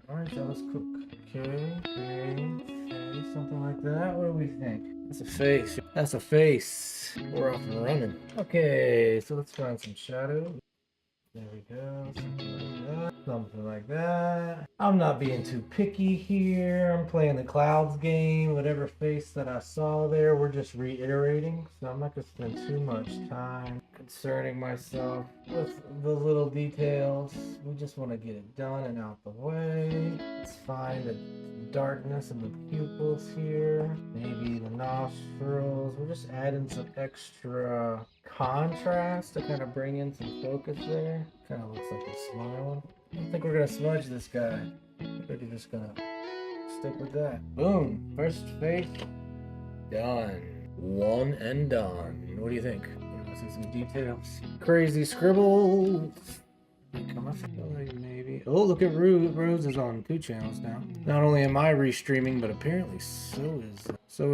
Orange Ellis Cook. Okay, something like that. What do we think? That's a face. That's a face. We're off and running. Okay, so let's find some shadow. There we go. Something like that. Something like that. I'm not being too picky here. I'm playing the clouds game. Whatever face that I saw there, we're just reiterating. So I'm not going to spend too much time concerning myself with the little details. We just want to get it done and out the way. Let's find the darkness in the pupils here. Maybe the nostrils. We're just adding some extra contrast to kind of bring in some focus there. Kind of looks like he's smiling. I don't think we're gonna smudge this guy. I think we're just gonna stick with that. Boom! First face done. One and done. What do you think? Let's see some details. Crazy scribbles. Maybe. Oh, look at Rose. Rose is on 2 channels now. Not only am I restreaming, but apparently so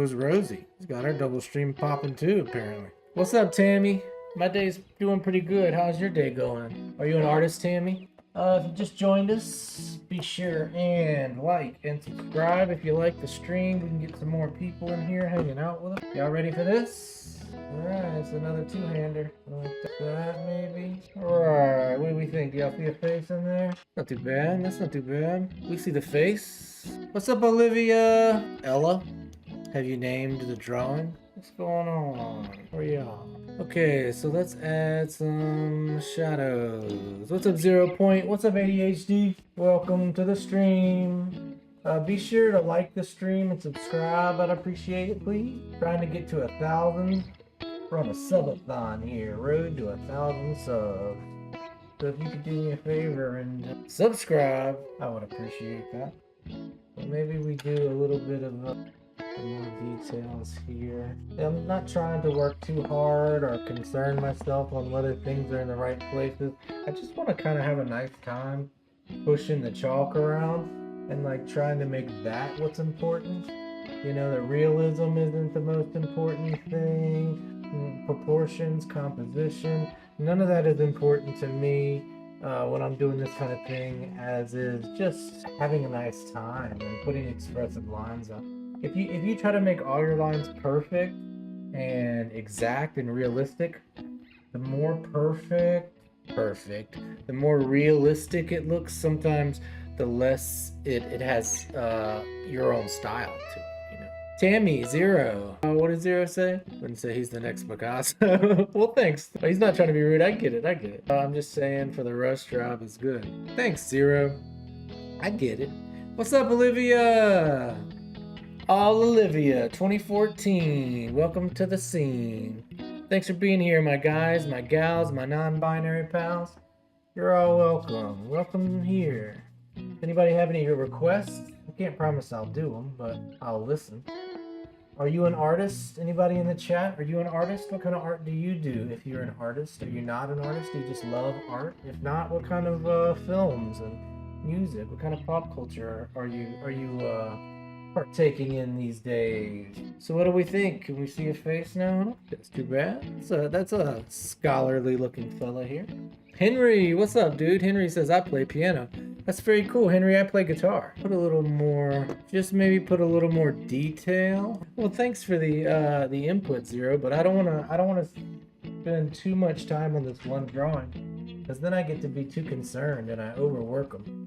is Rosie. She's got her double stream popping too, apparently. What's up, Tammy? My day's doing pretty good. How's your day going? Are you an artist, Tammy? If you just joined us, be sure and like and subscribe if you like the stream. We can get some more people in here hanging out with us. Y'all ready for this? Alright, it's another 2-hander. Like that, maybe? Alright, what do we think? Do y'all see a face in there? Not too bad. That's not too bad. We see the face. What's up, Olivia? Ella? Have you named the drawing? What's going on? Where y'all? Okay, so let's add some shadows. What's up, 0 Point? What's up, ADHD? Welcome to the stream. Be sure to like the stream and subscribe. I'd appreciate it, please. Trying to get to 1,000. We're on a subathon here. Road to 1,000 subs. So if you could do me a favor and subscribe, I would appreciate that. But maybe we do a little bit of more details here. I'm not trying to work too hard or concern myself on whether things are in the right places. I just want to kind of have a nice time pushing the chalk around and like trying to make that what's important. You know, the realism isn't the most important thing. Proportions, composition, none of that is important to me when I'm doing this kind of thing, as is just having a nice time and putting expressive lines up. If you try to make all your lines perfect and exact and realistic, the more perfect, the more realistic it looks, sometimes the less it has your own style to it, you know. Tammy, 0. What did 0 say? Wouldn't say he's the next Picasso. Well, thanks. He's not trying to be rude. I get it. I'm just saying for the rush job is good. Thanks, 0. I get it. What's up, Olivia? All Olivia, 2014. Welcome to the scene. Thanks for being here, my guys, my gals, my non-binary pals. You're all welcome. Welcome here. Anybody have any requests? I can't promise I'll do them, but I'll listen. Are you an artist? Anybody in the chat? Are you an artist? What kind of art do you do if you're an artist? Are you not an artist? Do you just love art? If not, what kind of films and music? What kind of pop culture are you partaking in these days? So what do we think? Can we see a face now? That's too bad. That's a scholarly looking fella here. Henry, what's up, dude? Henry says, I play piano. That's very cool, Henry. I play guitar. Put a little more, just maybe put a little more detail. Well, thanks for the input, 0, but I don't wanna spend too much time on this one drawing, because then I get to be too concerned and I overwork them.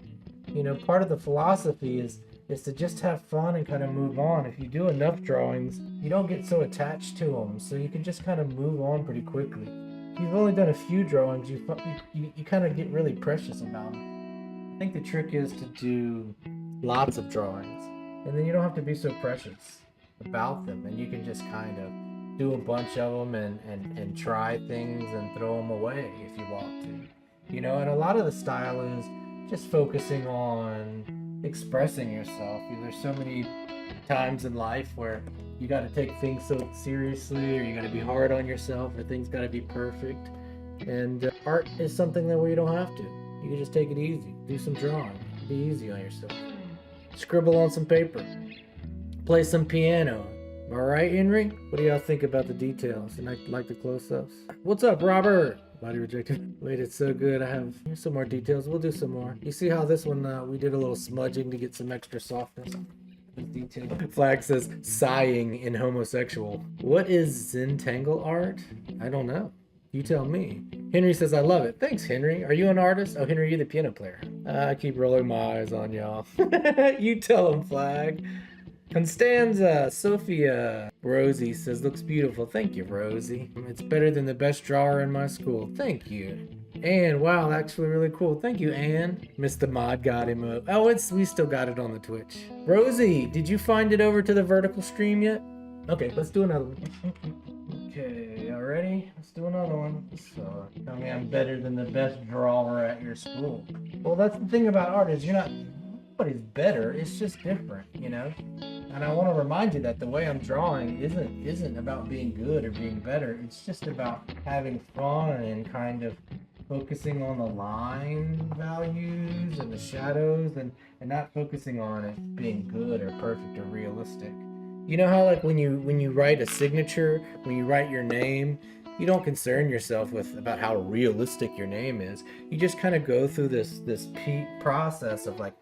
You know, part of the philosophy is to just have fun and kind of move on. If you do enough drawings, you don't get so attached to them, so you can just kind of move on pretty quickly. If you've only done a few drawings, you kind of get really precious about them. I think the trick is to do lots of drawings, and then you don't have to be so precious about them, and you can just kind of do a bunch of them and try things and throw them away if you want to. You know, and a lot of the style is just focusing on expressing yourself. There's so many times in life where you got to take things so seriously, or you got to be hard on yourself, or things got to be perfect. And art is something that where you don't have to. You can just take it easy. Do some drawing. Be easy on yourself. Scribble on some paper. Play some piano. All right, Henry? What do y'all think about the details? And I like the close-ups. What's up, Robert? Body rejected. Wait, it's so good. Here's some more details. We'll do some more. You see how this one, we did a little smudging to get some extra softness. Detail. Flag says sighing in homosexual. What is Zentangle art? I don't know. You tell me. Henry says, I love it. Thanks, Henry. Are you an artist? Oh, Henry, you're the piano player. I keep rolling my eyes on y'all. You tell him, Flag. Constanza, Sophia, Rosie says, looks beautiful. Thank you, Rosie. It's better than the best drawer in my school. Thank you. Anne, wow, actually really cool. Thank you, Anne. Mr. Mod got him up. Oh, we still got it on the Twitch. Rosie, did you find it over to the vertical stream yet? Okay, let's do another one. Okay, y'all ready? Let's do another one. So, tell me I'm better than the best drawer at your school. Well, that's the thing about art is nobody's better. It's just different, you know? And I want to remind you that the way I'm drawing isn't about being good or being better. It's just about having fun and kind of focusing on the line values and the shadows and not focusing on it being good or perfect or realistic. You know how like when you write a signature, when you write your name, you don't concern yourself about how realistic your name is. You just kind of go through this process of like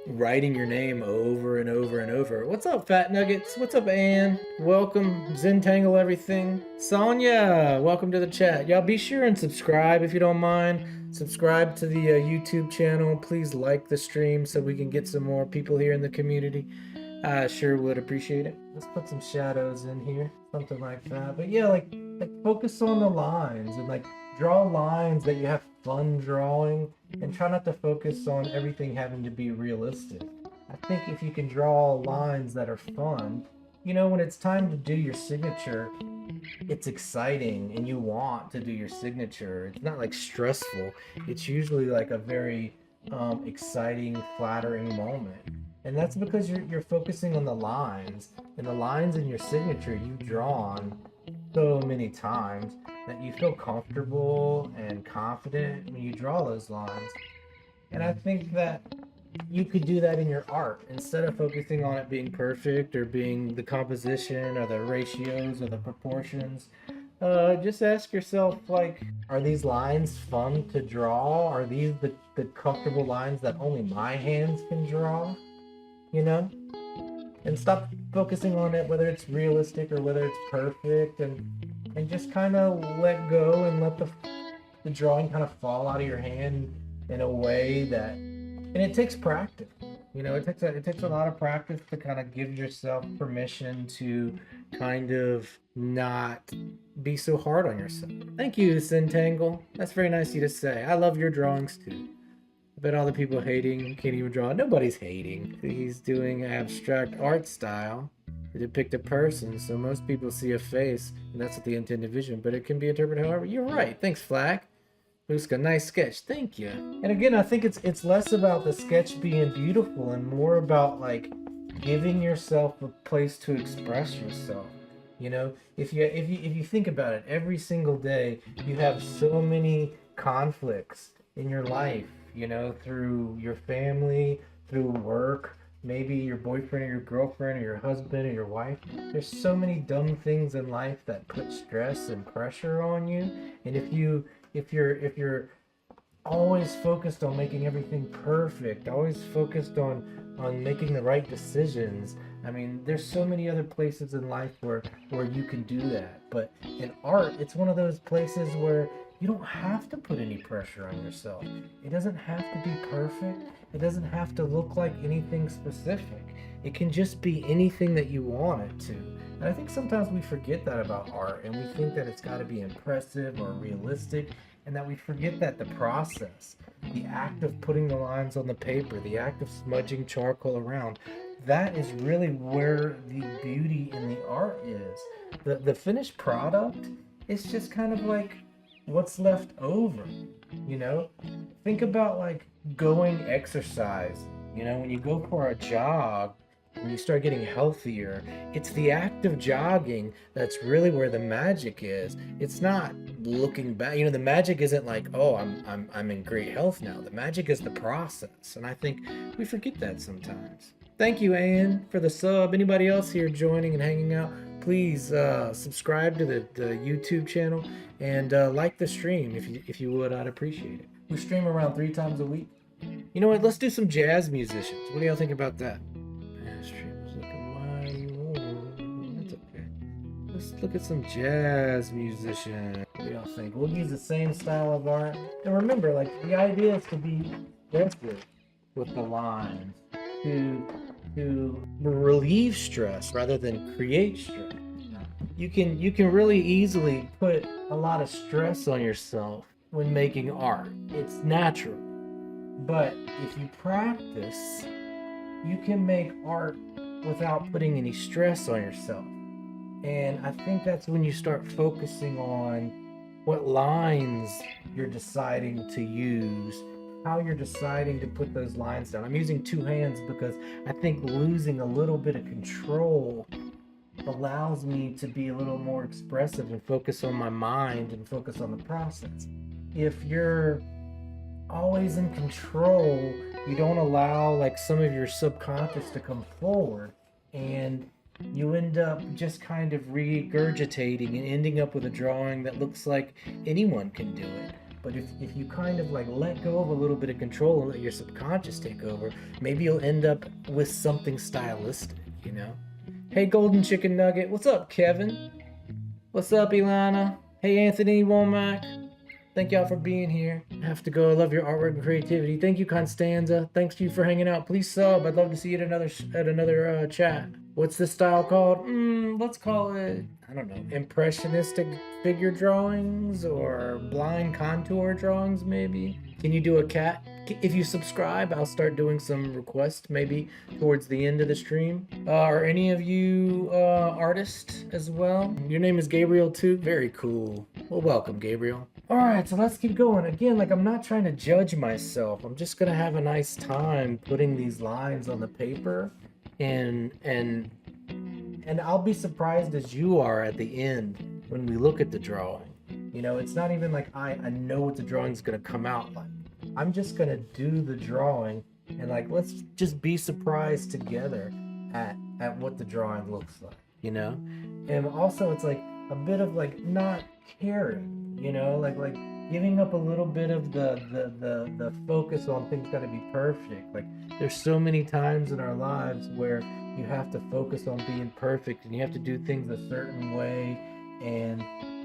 writing your name over and over and over. What's up, Fat Nuggets? What's up, Ann? Welcome, Zentangle everything. Sonia, welcome to the chat. Y'all be sure and subscribe if you don't mind. Subscribe to the YouTube channel. Please like the stream so we can get some more people here in the community. I sure would appreciate it. Let's put some shadows in here, something like that. But yeah, like focus on the lines and like draw lines that you have fun drawing and try not to focus on everything having to be realistic. I think if you can draw lines that are fun, you know, when it's time to do your signature, it's exciting and you want to do your signature. It's not like stressful. It's usually like a very exciting, flattering moment. And that's because you're focusing on the lines, and the lines in your signature you've drawn so many times that you feel comfortable and confident when you draw those lines. And I think that you could do that in your art instead of focusing on it being perfect or being the composition or the ratios or the proportions. Just ask yourself, like, are these lines fun to draw? Are these the comfortable lines that only my hands can draw? You know? And stop focusing on it, whether it's realistic or whether it's perfect, and just kind of let go and let the drawing kind of fall out of your hand in a way that, and it takes practice. You know, it takes a lot of practice to kind of give yourself permission to kind of not be so hard on yourself. Thank you, Zentangle. That's very nice of you to say. I love your drawings too. I bet all the people hating can't even draw. Nobody's hating. He's doing abstract art style to depict a person, so most people see a face, and that's what the intended vision, but it can be interpreted however. You're right. Thanks, Flack. Muska, nice sketch. Thank you. And again, I think it's less about the sketch being beautiful and more about like giving yourself a place to express yourself. You know, if you think about it, every single day you have so many conflicts in your life, you know, through your family, through work, maybe your boyfriend or your girlfriend or your husband or your wife. There's so many dumb things in life that put stress and pressure on you. And if you're always focused on making everything perfect, always focused on making the right decisions, I mean, there's so many other places in life where you can do that. But in art, it's one of those places where you don't have to put any pressure on yourself. It doesn't have to be perfect. It doesn't have to look like anything specific. It can just be anything that you want it to. And I think sometimes we forget that about art, and we think that it's got to be impressive or realistic, and that we forget that the process, the act of putting the lines on the paper, the act of smudging charcoal around, that is really where the beauty in the art is. The finished product is just kind of like what's left over, you know? Think about like going exercise, you know, when you go for a jog, when you start getting healthier, it's the act of jogging that's really where the magic is. It's not looking back. You know, the magic isn't like, oh, I'm in great health now. The magic is the process, and I think we forget that sometimes. Thank you, Ann, for the sub. Anybody else here joining and hanging out? please subscribe to the YouTube channel and like the stream if you would. I'd appreciate it. We stream around 3 times a week. You know what? Let's do some jazz musicians. What do y'all think about that? Man, stream is looking mighty warm. That's okay. Let's look at some jazz musicians. What do y'all think? We'll use the same style of art. And remember, like, the idea is to be expressive with the lines, to relieve stress rather than create stress. You can really easily put a lot of stress on yourself when making art. It's natural. But if you practice, you can make art without putting any stress on yourself. And I think that's when you start focusing on what lines you're deciding to use, how you're deciding to put those lines down. I'm using 2 hands because I think losing a little bit of control allows me to be a little more expressive and focus on my mind and focus on the process. If you're always in control, you don't allow like some of your subconscious to come forward, and you end up just kind of regurgitating and ending up with a drawing that looks like anyone can do it. But if you kind of like let go of a little bit of control and let your subconscious take over, maybe you'll end up with something stylistic, you know? Hey, Golden Chicken Nugget. What's up, Kevin? What's up, Ilana? Hey, Anthony Womack. Thank y'all for being here. I have to go. I love your artwork and creativity. Thank you, Constanza. Thanks to you for hanging out. Please sub. I'd love to see you at another chat. What's this style called? Let's call it, I don't know, impressionistic figure drawings or blind contour drawings, maybe. Can you do a cat? If you subscribe, I'll start doing some requests maybe towards the end of the stream. Are any of you artists as well? Your name is Gabriel too? Very cool. Well, welcome, Gabriel. All right, so let's keep going. Again, like, I'm not trying to judge myself. I'm just gonna have a nice time putting these lines on the paper, and I'll be surprised as you are at the end when we look at the drawing. You know, it's not even like I know what the drawing's gonna come out like. I'm just gonna do the drawing, and like, let's just be surprised together at what the drawing looks like, you know? And also, it's like a bit of like not caring, you know, like giving up a little bit of the focus on things gotta be perfect. Like, there's so many times in our lives where you have to focus on being perfect and you have to do things a certain way, and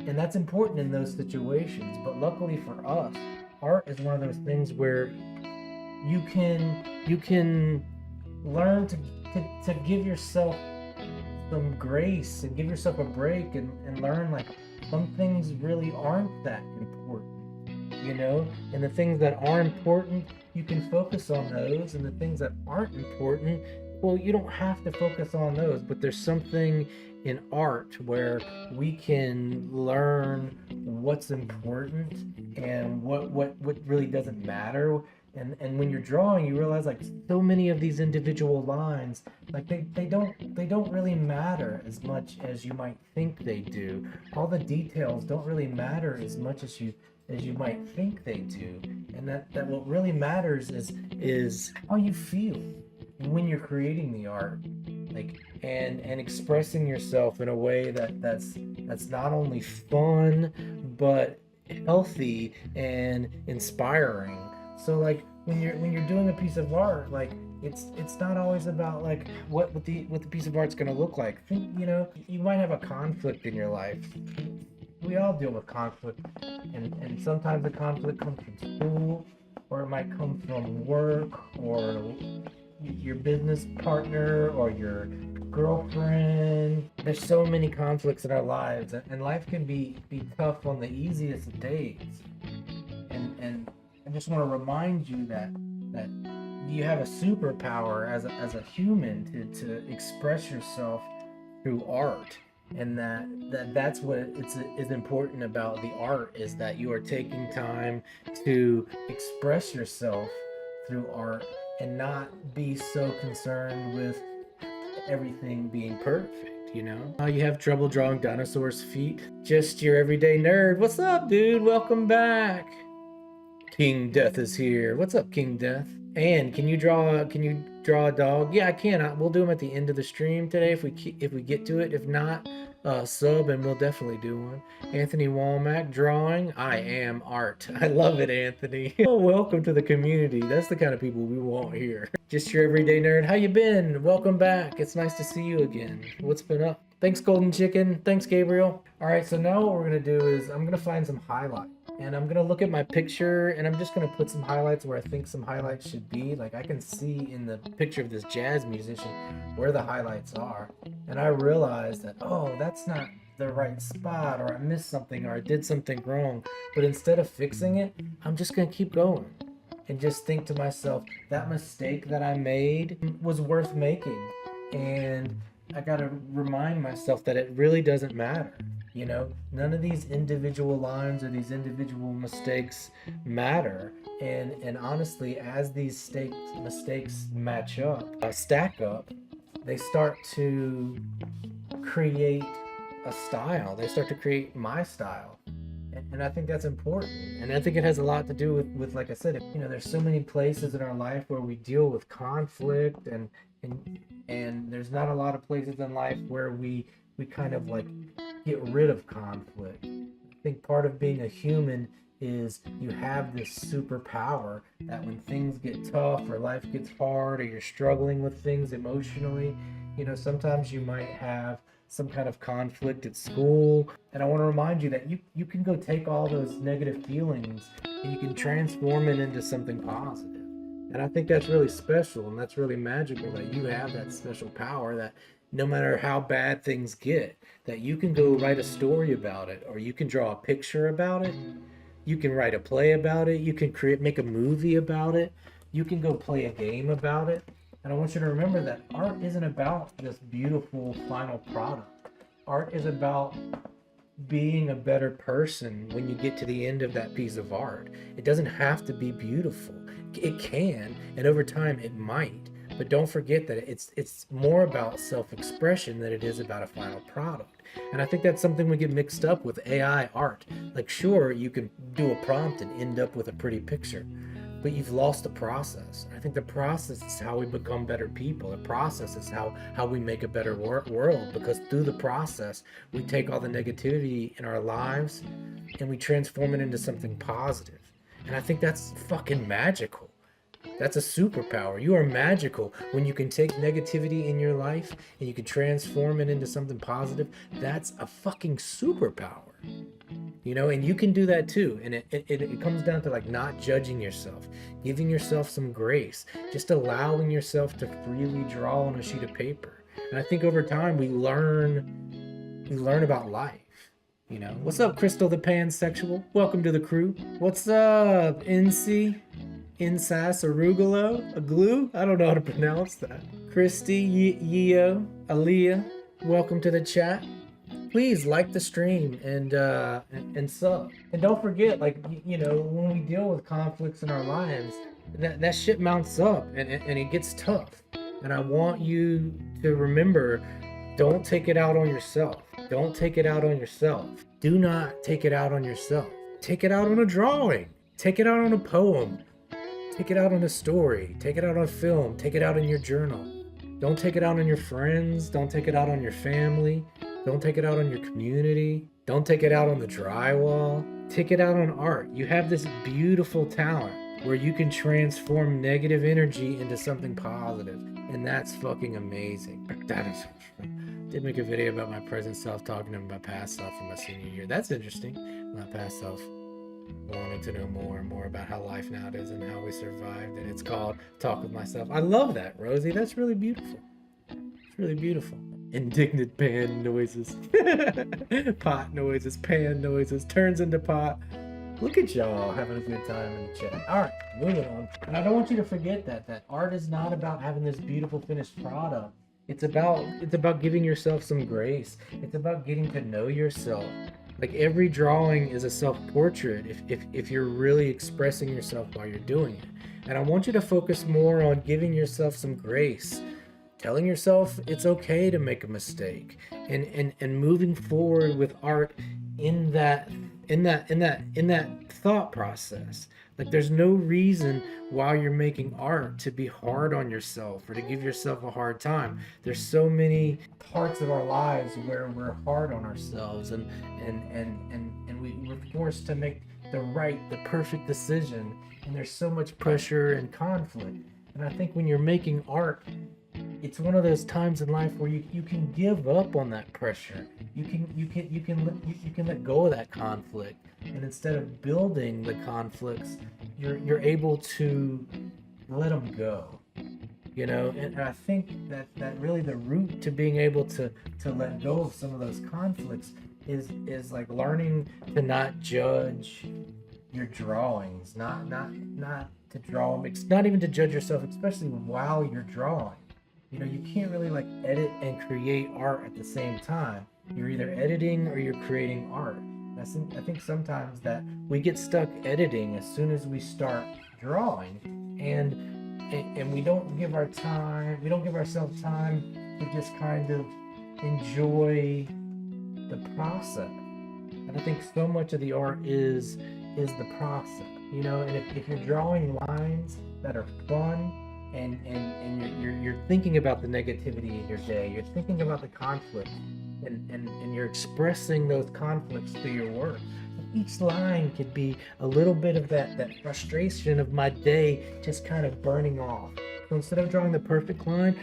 that's important in those situations. But luckily for us, art is one of those things where you can learn to give yourself some grace and give yourself a break and learn like some things really aren't that important, you know? And the things that are important, you can focus on those, and the things that aren't important, well, you don't have to focus on those. But there's something in art where we can learn what's important and what really doesn't matter. And when you're drawing, you realize like so many of these individual lines, like they don't really matter as much as you might think they do. All the details don't really matter as much as you might think they do. And that what really matters is how you feel when you're creating the art, like and expressing yourself in a way that's not only fun but healthy and inspiring. So like when you're doing a piece of art, like it's not always about like what the piece of art's gonna look like. Think, you know, you might have a conflict in your life. We all deal with conflict, and sometimes the conflict comes from school, or it might come from work, or your business partner, or your girlfriend. There's so many conflicts in our lives, and life can be tough on the easiest of days. And I just want to remind you that you have a superpower as a human to express yourself through art, and that's what is important about the art, is that you are taking time to express yourself through art and not be so concerned with everything being perfect, you know? You have trouble drawing dinosaurs' feet? Just your everyday nerd. What's up, dude? Welcome back. King Death is here. What's up, King Death? And can you draw a dog? Yeah, I can. We'll do them at the end of the stream today if we get to it. If not, sub and we'll definitely do one. Anthony Womack drawing. I am art. I love it, Anthony. Oh, welcome to the community. That's the kind of people we want here. Just your everyday nerd. How you been? Welcome back. It's nice to see you again. What's been up? Thanks, Golden Chicken. Thanks, Gabriel. All right, so now what we're gonna do is I'm gonna find some highlights. And I'm gonna look at my picture and I'm just gonna put some highlights where I think some highlights should be. Like I can see in the picture of this jazz musician where the highlights are. And I realized that, oh, that's not the right spot, or I missed something, or I did something wrong. But instead of fixing it, I'm just gonna keep going and just think to myself, that mistake that I made was worth making. And I gotta remind myself that it really doesn't matter. You know, none of these individual lines or these individual mistakes matter. And honestly, as these mistakes match up, stack up, they start to create a style. They start to create my style. And I think that's important. And I think it has a lot to do with like I said, you know, there's so many places in our life where we deal with conflict and there's not a lot of places in life where we kind of like get rid of conflict. I think part of being a human is you have this superpower that when things get tough or life gets hard or you're struggling with things emotionally, you know, sometimes you might have some kind of conflict at school. And I want to remind you that you can go take all those negative feelings and you can transform it into something positive. And I think that's really special and that's really magical that you have that special power that no matter how bad things get, that you can go write a story about it, or you can draw a picture about it, you can write a play about it, you can make a movie about it, you can go play a game about it. And I want you to remember that art isn't about this beautiful final product. Art is about being a better person when you get to the end of that piece of art. It doesn't have to be beautiful. It can, and over time it might. But don't forget that it's more about self-expression than it is about a final product. And I think that's something we get mixed up with AI art. Like, sure, you can do a prompt and end up with a pretty picture, but you've lost the process. I think the process is how we become better people. The process is how we make a better world, because through the process, we take all the negativity in our lives and we transform it into something positive. And I think that's fucking magical. That's a superpower. You are magical when you can take negativity in your life and you can transform it into something positive. That's a fucking superpower. You know, and you can do that too. And it comes down to like not judging yourself, giving yourself some grace, just allowing yourself to freely draw on a sheet of paper. And I think over time we learn about life. You know, what's up, Crystal the Pansexual? Welcome to the crew. What's up, NC? Insas Arugalo? A glue? I don't know how to pronounce that. Christy, Yeo, Aaliyah, welcome to the chat. Please like the stream and sub. And don't forget, like, you know, when we deal with conflicts in our lives, that shit mounts up and it gets tough. And I want you to remember, don't take it out on yourself. Don't take it out on yourself. Do not take it out on yourself. Take it out on a drawing. Take it out on a poem. Take it out on a story. Take it out on film. Take it out in your journal. Don't take it out on your friends. Don't take it out on your family. Don't take it out on your community. Don't take it out on the drywall. Take it out on art. You have this beautiful talent where you can transform negative energy into something positive. And that's fucking amazing. That is... Did make a video about my present self talking to my past self from my senior year. That's interesting. My past self wanted to know more and more about how life now is and how we survived. And it's called Talk With Myself. I love that, Rosie. That's really beautiful. It's really beautiful. Indignant pan noises. Pot noises, pan noises, turns into pot. Look at y'all having a good time in the chat. All right, moving on. And I don't want you to forget that art is not about having this beautiful finished product. It's about giving yourself some grace. It's about getting to know yourself. Like every drawing is a self-portrait if you're really expressing yourself while you're doing it. And I want you to focus more on giving yourself some grace, telling yourself it's okay to make a mistake, and moving forward with art in that in that thought process. Like there's no reason while you're making art to be hard on yourself or to give yourself a hard time. There's so many parts of our lives where we're hard on ourselves, and we're forced to make the perfect decision, and there's so much pressure and conflict. And I think when you're making art, it's one of those times in life where you can give up on that pressure. You can let go of that conflict, and instead of building the conflicts, you're able to let them go. And I think that really the root to being able to let go of some of those conflicts is like learning to not judge your drawings, not to draw them, not even to judge yourself, especially while you're drawing. You can't really like edit and create art at the same time. You're either editing or you're creating art. I think sometimes that we get stuck editing as soon as we start drawing, and we don't give ourselves time to just kind of enjoy the process. And I think so much of the art is the process. And if you're drawing lines that are fun, and you're thinking about the negativity in your day, you're thinking about the conflict, and you're expressing those conflicts through your work. Each line could be a little bit of that frustration of my day just kind of burning off. So instead of drawing the perfect line,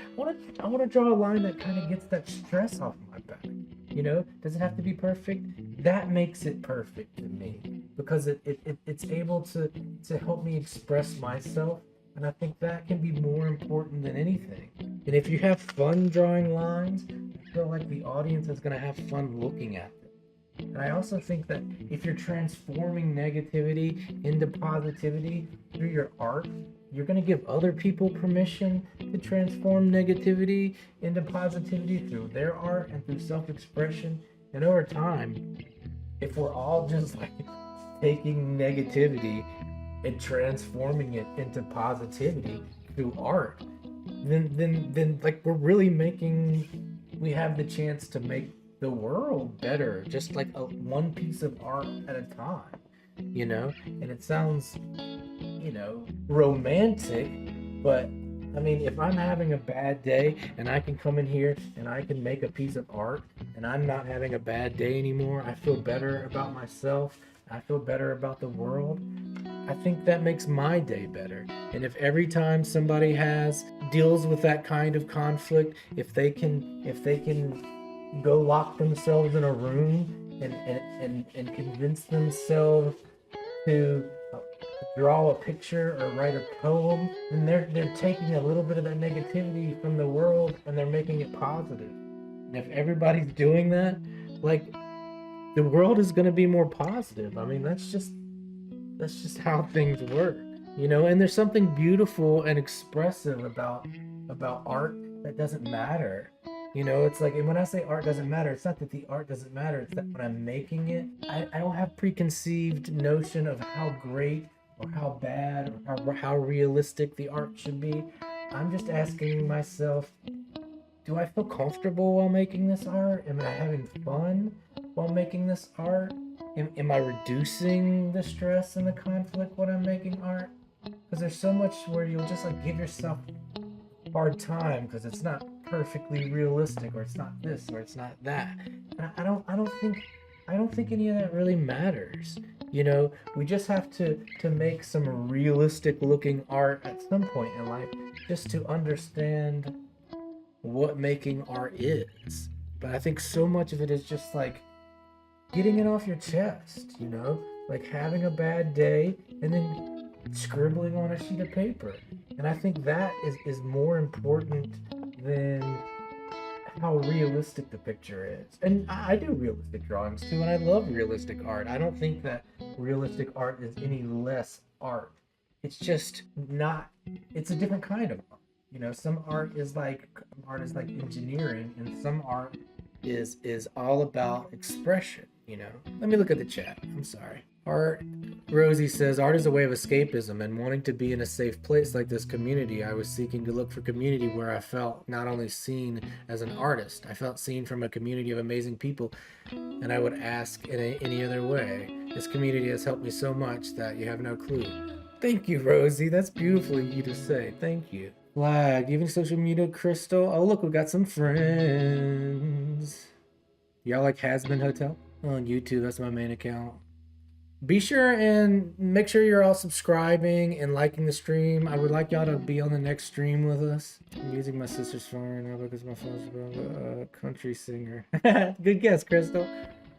I want to draw a line that kind of gets that stress off my back. Does it have to be perfect? That makes it perfect to me, because it's able to help me express myself. And I think that can be more important than anything. And if you have fun drawing lines, I feel like the audience is going to have fun looking at them. And I also think that if you're transforming negativity into positivity through your art, you're going to give other people permission to transform negativity into positivity through their art and through self-expression. And over time, if we're all just like taking negativity and transforming it into positivity through art, then like we have the chance to make the world better, just like one piece of art at a time. And it sounds romantic, but I mean, if I'm having a bad day and I can come in here and I can make a piece of art, and I'm not having a bad day anymore, I feel better about myself, I feel better about the world, I think that makes my day better. And if every time somebody deals with that kind of conflict, if they can go lock themselves in a room and convince themselves to draw a picture or write a poem, then they're taking a little bit of that negativity from the world and they're making it positive. And if everybody's doing that, like, the world is going to be more positive. I mean, that's just how things work. And there's something beautiful and expressive about art that doesn't matter. It's like, and when I say art doesn't matter, it's not that the art doesn't matter, it's that when I'm making it, I don't have preconceived notion of how great or how bad or how realistic the art should be. I'm just asking myself, do I feel comfortable while making this art? Am I having fun while making this art? Am I reducing the stress and the conflict when I'm making art? Because there's so much where you'll just like give yourself a hard time because it's not perfectly realistic, or it's not this, or it's not that. And I don't think any of that really matters. We just have to make some realistic looking art at some point in life just to understand what making art is. But I think so much of it is just like getting it off your chest, like having a bad day and then scribbling on a sheet of paper. And I think that is more important than how realistic the picture is. And I do realistic drawings too, and I love realistic art. I don't think that realistic art is any less art. It's just not, it's a different kind of art. Some art is like engineering, and some art is all about expression. Let me look at the chat. I'm sorry. Art, Rosie says, art is a way of escapism, and wanting to be in a safe place like this community, I was seeking to look for community where I felt not only seen as an artist, I felt seen from a community of amazing people, and I would ask in any other way. This community has helped me so much that you have no clue. Thank you, Rosie. That's beautiful of you to say. Thank you. Flag, giving social media, Crystal. Oh, look, we got some friends. Y'all like Hasbin Hotel? On YouTube, that's my main account. Be sure and make sure you're all subscribing and liking the stream. I would like y'all to be on the next stream with us. I'm using my sister's phone now because my phone's a country singer. Good guess, Crystal.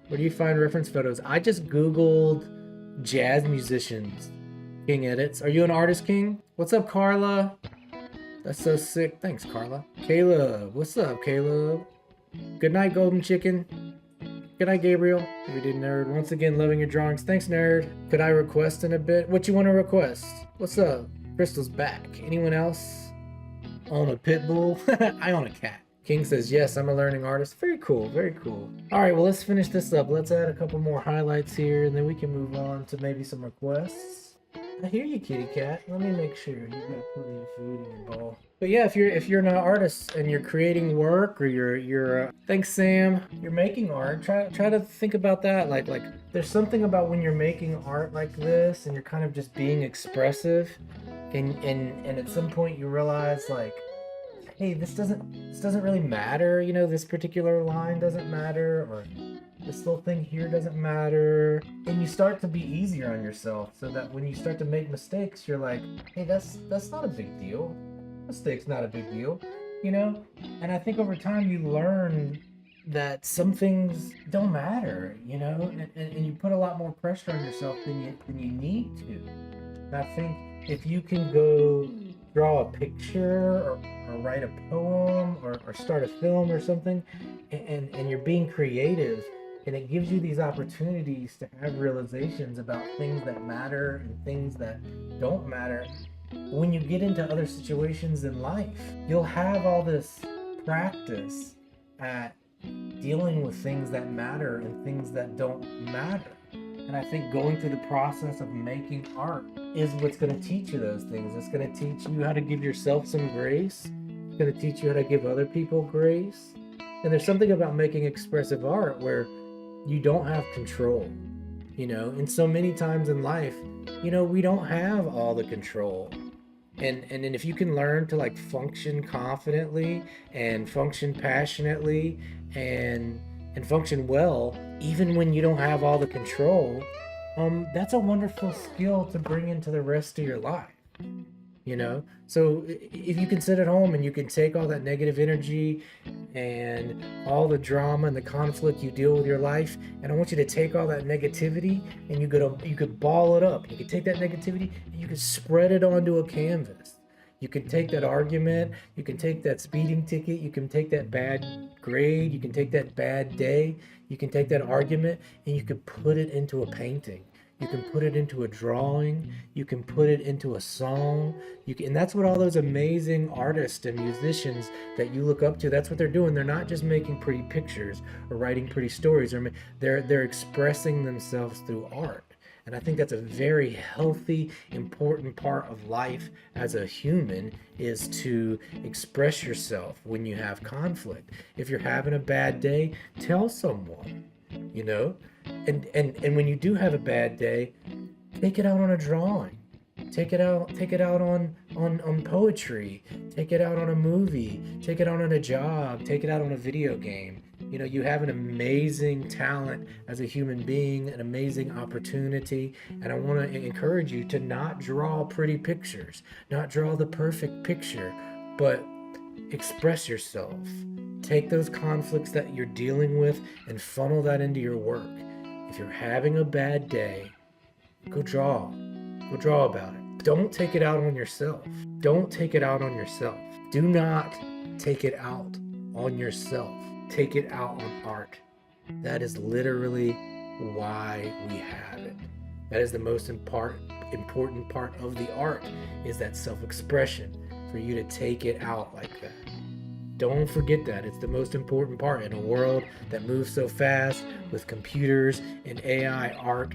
Where do you find reference photos? I just Googled jazz musicians. King edits. Are you an artist, King? What's up, Carla? That's so sick. Thanks, Carla. Caleb. What's up, Caleb? Good night, Golden Chicken. Good night, Gabriel. We did, Nerd. Once again, loving your drawings. Thanks, Nerd. Could I request in a bit? What you want to request? What's up? Crystal's back. Anyone else? Own a pit bull? I own a cat. King says, yes, I'm a learning artist. Very cool, very cool. All right, well, let's finish this up. Let's add a couple more highlights here, and then we can move on to maybe some requests. I hear you, kitty cat. Let me make sure you got plenty of food in your bowl. But yeah, if you're an artist and you're creating work, or you're thanks, Sam. You're making art. Try to think about that. Like there's something about when you're making art like this, and you're kind of just being expressive, and at some point you realize like, hey, this doesn't really matter. You know, this particular line doesn't matter, or this little thing here doesn't matter, and you start to be easier on yourself, so that when you start to make mistakes, you're like, hey, that's not a big deal. Mistake's not a big deal, you know? And I think over time you learn that some things don't matter, you know, and you put a lot more pressure on yourself than you need to. And I think if you can go draw a picture, or write a poem, or start a film or something, and you're being creative, and it gives you these opportunities to have realizations about things that matter and things that don't matter. When you get into other situations in life, you'll have all this practice at dealing with things that matter and things that don't matter. And I think going through the process of making art is what's going to teach you those things. It's going to teach you how to give yourself some grace. It's going to teach you how to give other people grace. And there's something about making expressive art where you don't have control, you know, and so many times in life, you know, we don't have all the control. And if you can learn to like function confidently and function passionately and function well, even when you don't have all the control, that's a wonderful skill to bring into the rest of your life. You know, so if you can sit at home and you can take all that negative energy and all the drama and the conflict you deal with your life, and I want you to take all that negativity and you could ball it up. You could take that negativity and you could spread it onto a canvas. You can take that argument, you can take that speeding ticket, you can take that bad grade, you can take that bad day, you can take that argument, and you can put it into a painting. You can put it into a drawing. You can put it into a song. And that's what all those amazing artists and musicians that you look up to, that's what they're doing. They're not just making pretty pictures or writing pretty stories. They're expressing themselves through art. And I think that's a very healthy, important part of life as a human, is to express yourself when you have conflict. If you're having a bad day, tell someone, you know? And when you do have a bad day, take it out on a drawing. Take it out on poetry. Take it out on a movie. Take it out on a job. Take it out on a video game. You know, you have an amazing talent as a human being, an amazing opportunity, and I want to encourage you to not draw pretty pictures, not draw the perfect picture, but express yourself. Take those conflicts that you're dealing with and funnel that into your work. If you're having a bad day, go draw. Go draw about it. Don't take it out on yourself. Don't take it out on yourself. Do not take it out on yourself. Take it out on art. That is literally why we have it. That is the most important part of the art, is that self-expression, for you to take it out like that. Don't forget that. It's the most important part in a world that moves so fast with computers and AI art.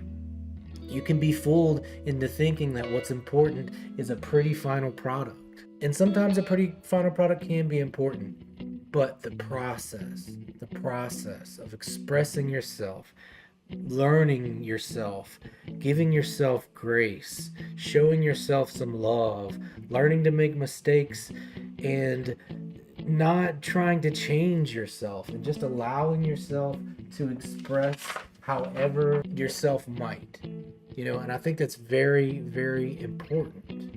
You can be fooled into thinking that what's important is a pretty final product. And sometimes a pretty final product can be important, but the process of expressing yourself, learning yourself, giving yourself grace, showing yourself some love, learning to make mistakes, and not trying to change yourself, and just allowing yourself to express however yourself might, and I think that's very, very important.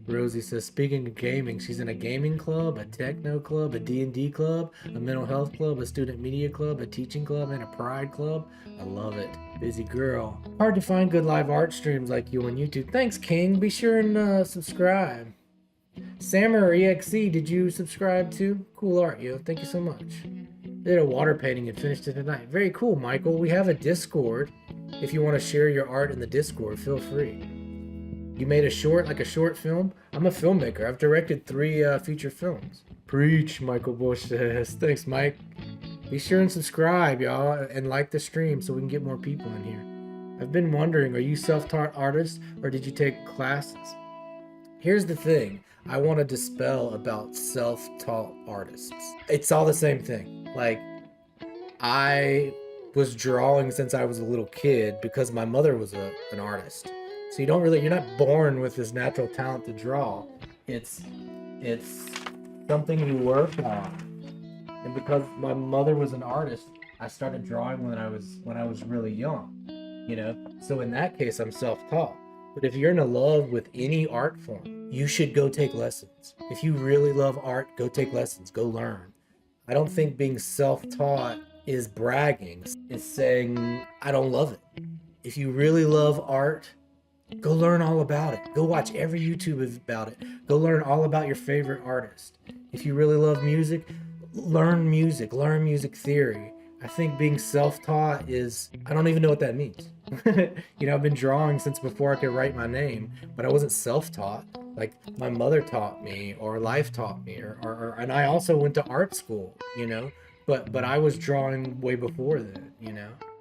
Rosie says, speaking of gaming, she's in a gaming club, a techno club, a D&D club, a mental health club, a student media club, a teaching club, and a pride club. I love it. Busy girl. Hard to find good live art streams like you on YouTube. Thanks, King. Be sure and subscribe. Sammer EXE, did you subscribe too? Cool art, yo. Thank you so much. Did a water painting and finished it tonight. Very cool, Michael. We have a Discord. If you want to share your art in the Discord, feel free. You made a short film? I'm a filmmaker. I've directed 3 feature films. Preach, Michael Bush says. Thanks, Mike. Be sure and subscribe, y'all, and like the stream so we can get more people in here. I've been wondering, are you self-taught artist or did you take classes? Here's the thing. I want to dispel about self-taught artists. It's all the same thing. Like, I was drawing since I was a little kid because my mother was an artist. So you're not born with this natural talent to draw. It's something you work on. And because my mother was an artist, I started drawing when I was really young. So in that case, I'm self-taught. But if you're in love with any art form, you should go take lessons. If you really love art, go take lessons, go learn. I don't think being self-taught is bragging. It's saying, I don't love it. If you really love art, go learn all about it. Go watch every YouTube about it. Go learn all about your favorite artist. If you really love music, learn music theory. I think being self-taught is, I don't even know what that means. I've been drawing since before I could write my name, but I wasn't self-taught. Like, my mother taught me, or life taught me, and I also went to art school, but I was drawing way before that,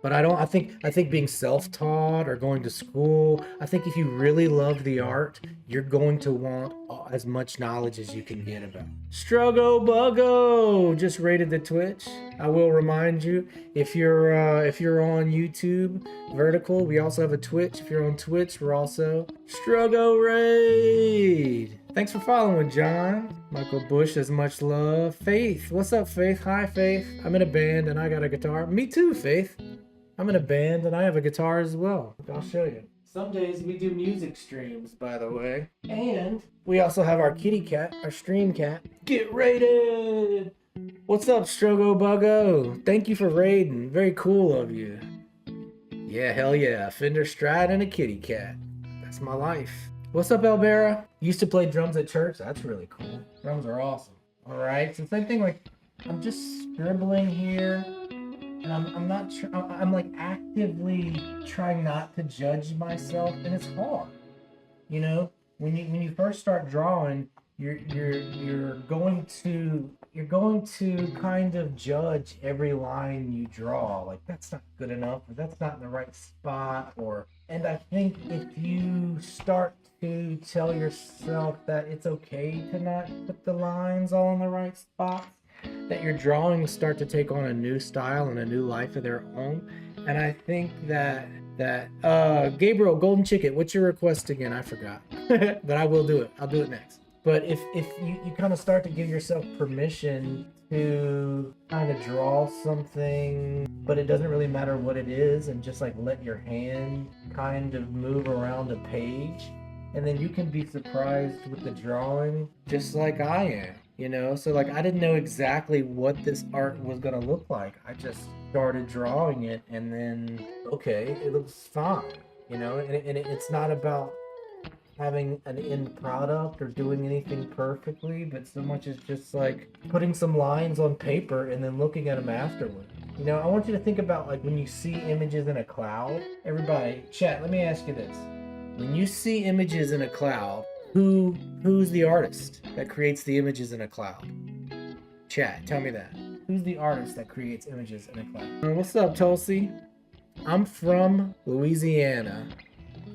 But I think being self-taught or going to school, I think if you really love the art, you're going to want as much knowledge as you can get about it. Struggo Buggo just rated the Twitch. I will remind you, if you're on YouTube vertical, we also have a Twitch. If you're on Twitch, we're also Struggo Raid. Thanks for following, John. Michael Bush says much love. Faith, what's up, Faith? Hi, Faith. I'm in a band and I got a guitar. Me too, Faith. I'm in a band and I have a guitar as well. I'll show you. Some days we do music streams, by the way. And we also have our kitty cat, our stream cat. Get raided! What's up, Strogo Buggo? Thank you for raiding. Very cool of you. Yeah, hell yeah. Fender Stride and a kitty cat. That's my life. What's up, Elbera? Used to play drums at church. That's really cool. Drums are awesome. All right. So same thing, like, I'm just scribbling here. And I'm like actively trying not to judge myself, and it's hard. When you first start drawing, you're going to kind of judge every line you draw. Like, that's not good enough, or that's not in the right spot, and I think if you start to tell yourself that it's okay to not put the lines all in the right spots, that your drawings start to take on a new style and a new life of their own. And I think that Gabriel Golden Chicken, what's your request again? I forgot. But I will do it. I'll do it next. But if you kind of start to give yourself permission to kind of draw something, but it doesn't really matter what it is, and just like let your hand kind of move around a page, and then you can be surprised with the drawing just like I am. So like, I didn't know exactly what this art was gonna look like. I just started drawing it, and then, okay, it looks fine, and it's not about having an end product or doing anything perfectly, but so much as just like putting some lines on paper and then looking at them afterward. I want you to think about, like, when you see images in a cloud. Everybody, chat, let me ask you this. When you see images in a cloud, who's the artist that creates the images in a cloud? Chat, tell me that. Who's the artist that creates images in a cloud? What's up, Tulsi? I'm from Louisiana.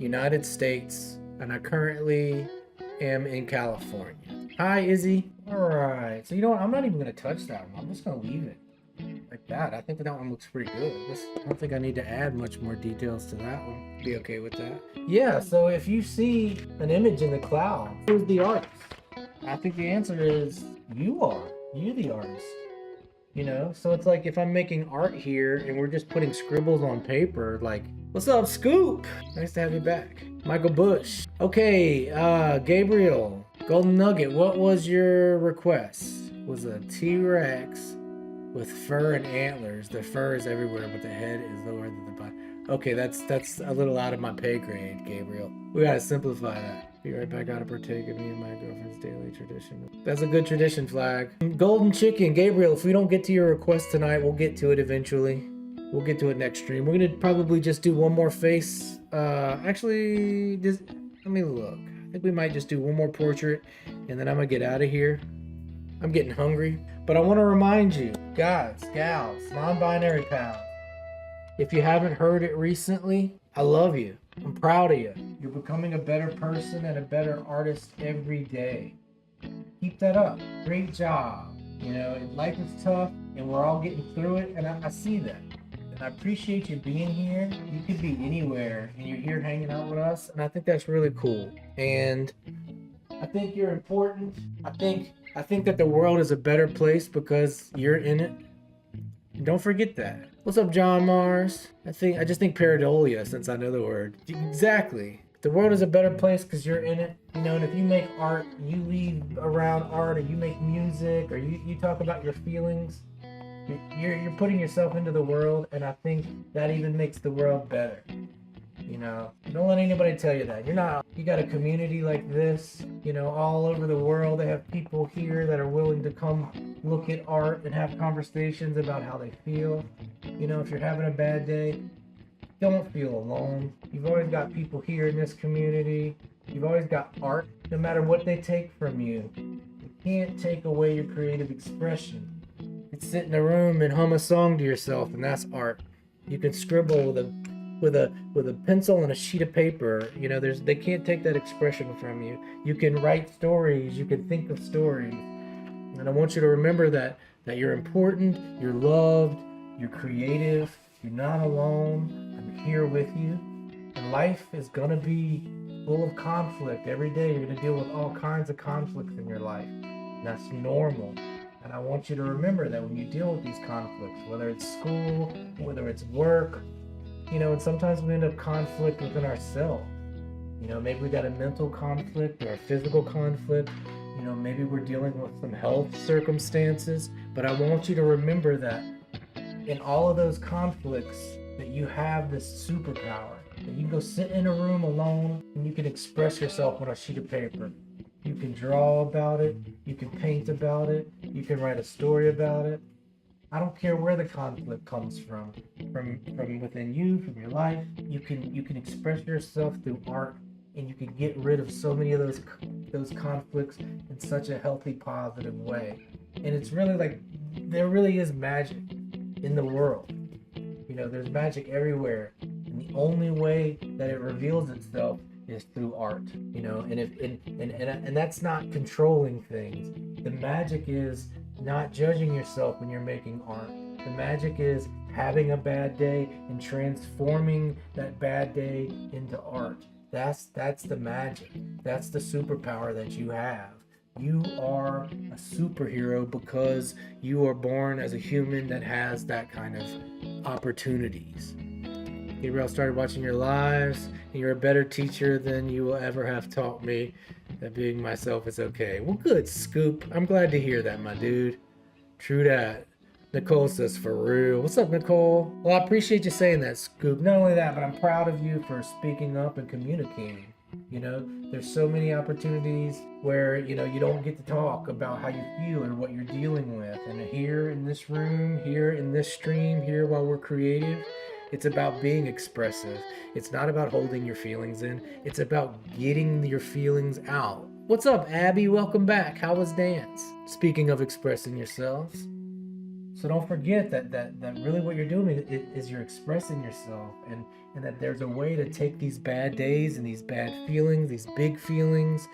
United States, and I currently am in California. Hi, Izzy. All right. So you know what? I'm not even gonna touch that one. I'm just gonna leave it like that. I think that one looks pretty good. I don't think I need to add much more details to that one. Be okay with that. Yeah. So if you see an image in the cloud, who's the artist? I think the answer is you are. You the artist. You know, so it's like if I'm making art here and we're just putting scribbles on paper, like, what's up, Scoop? Nice to have you back. Michael Bush. Okay, Gabriel, Golden Nugget, what was your request? Was a T-Rex with fur and antlers. The fur is everywhere, but the head is lower than the body. Okay, that's a little out of my pay grade, Gabriel. We gotta simplify that. Be right back. Gotta partake of me and my girlfriend's daily tradition. That's a good tradition, Flag. Golden Chicken, Gabriel. If we don't get to your request tonight, we'll get to it eventually. We'll get to it next stream. We're gonna probably just do one more face. Actually, let me look. I think we might just do one more portrait, and then I'm gonna get out of here. I'm getting hungry, but I want to remind you, guys, gals, non-binary pals. If you haven't heard it recently, I love you. I'm proud of you. You're becoming a better person and a better artist every day. Keep that up. Great job. You know, life is tough and we're all getting through it, and I see that. And I appreciate you being here. You could be anywhere and you're here hanging out with us, and I think that's really cool. And I think you're important. I think that the world is a better place because you're in it. Don't forget that. What's up, John Mars? I just think pareidolia, since I know the word. Exactly. The world is a better place because you're in it. You know, and if you make art, you lead around art, or you make music, or you talk about your feelings, you're putting yourself into the world, and I think that even makes the world better. You know, don't let anybody tell you that. You got a community like this, you know, all over the world. They have people here that are willing to come look at art and have conversations about how they feel. You know, if you're having a bad day, don't feel alone. You've always got people here in this community. You've always got art, no matter what they take from you. You can't take away your creative expression. You can sit in a room and hum a song to yourself, and that's art. You can scribble with a pencil and a sheet of paper. You know, they can't take that expression from you. You can write stories, you can think of stories. And I want you to remember that you're important, you're loved, you're creative, you're not alone. I'm here with you. And life is gonna be full of conflict. Every day you're gonna deal with all kinds of conflicts in your life. And that's normal. And I want you to remember that when you deal with these conflicts, whether it's school, whether it's work, you know, and sometimes we end up conflict within ourselves. You know, maybe we got a mental conflict or a physical conflict. You know, maybe we're dealing with some health circumstances. But I want you to remember that in all of those conflicts, that you have this superpower. That you can go sit in a room alone and you can express yourself on a sheet of paper. You can draw about it. You can paint about it. You can write a story about it. I don't care where the conflict comes from within you, from your life. You can express yourself through art, and you can get rid of so many of those conflicts in such a healthy, positive way. And it's really like there really is magic in the world. You know, there's magic everywhere, and the only way that it reveals itself is through art. You know, and that's not controlling things. The magic is not judging yourself when you're making art. The magic is having a bad day and transforming that bad day into art. That's the magic. That's the superpower that you have. You are a superhero because you are born as a human that has that kind of opportunities. Gabriel started watching your lives, and you're a better teacher than you will ever have taught me that being myself is okay. Well, good, Scoop. I'm glad to hear that, my dude. True that. Nicole says, for real. What's up, Nicole? Well, I appreciate you saying that, Scoop. Not only that, but I'm proud of you for speaking up and communicating. You know, there's so many opportunities where, you know, you don't get to talk about how you feel or what you're dealing with. And here in this room, here in this stream, here while we're creative, it's about being expressive. It's not about holding your feelings in. It's about getting your feelings out. What's up, Abby? Welcome back. How was dance? Speaking of expressing yourselves. So don't forget that really what you're doing is you're expressing yourself, and that there's a way to take these bad days and these bad feelings, these big feelings.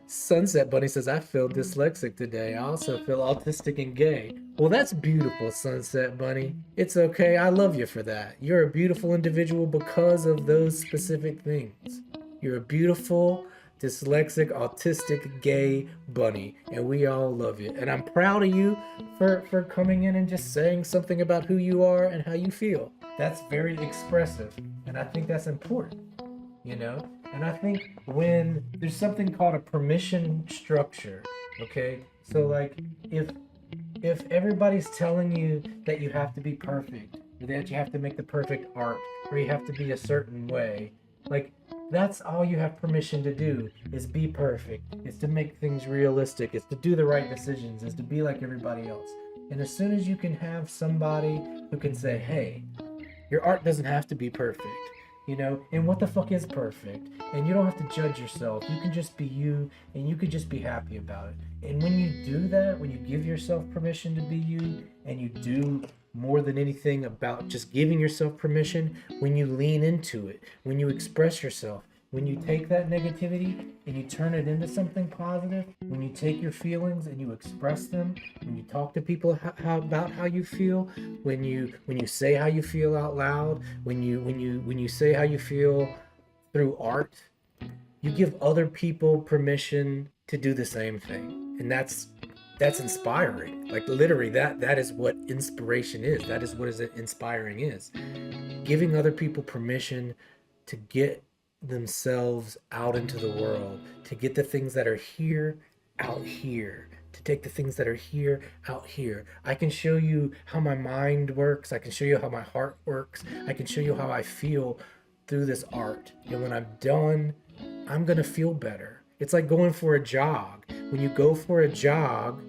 Sunset Bunny says, I feel dyslexic today. I also feel autistic and gay. Well, that's beautiful, Sunset Bunny. It's okay. I love you for that. You're a beautiful individual because of those specific things. You're a beautiful, dyslexic, autistic, gay bunny, and we all love you. And I'm proud of you for coming in and just saying something about who you are and how you feel. That's very expressive, and I think that's important, you know? And I think when there's something called a permission structure, okay? So like if everybody's telling you that you have to be perfect, or that you have to make the perfect art, or you have to be a certain way, like that's all you have permission to do, is be perfect. It's to make things realistic. It's to do the right decisions. It's to be like everybody else. And as soon as you can have somebody who can say, hey, your art doesn't have to be perfect, and what the fuck is perfect? And you don't have to judge yourself. You can just be you, and you can just be happy about it. And when you do that, when you give yourself permission to be you, and you do more than anything about just giving yourself permission, when you lean into it, when you express yourself, when you take that negativity and you turn it into something positive, when you take your feelings and you express them, when you talk to people about how you feel, when you say how you feel out loud, when you say how you feel through art, you give other people permission to do the same thing. And that's inspiring. Like literally that is what inspiration is. That is what inspiring is. Giving other people permission to get themselves out into the world, to get the things that are here out here, to take the things that are here out here. I can show you how my mind works. I can show you how my heart works. I can show you how I feel through this art. And when I'm done, I'm gonna feel better. It's like going for a jog. When you go for a jog,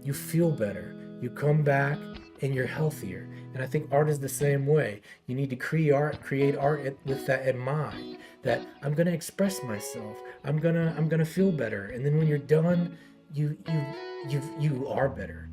you feel better. You come back and you're healthier. And I think art is the same way. You need to create art with that in mind. That I'm gonna express myself. I'm gonna feel better. And then when you're done, you are better.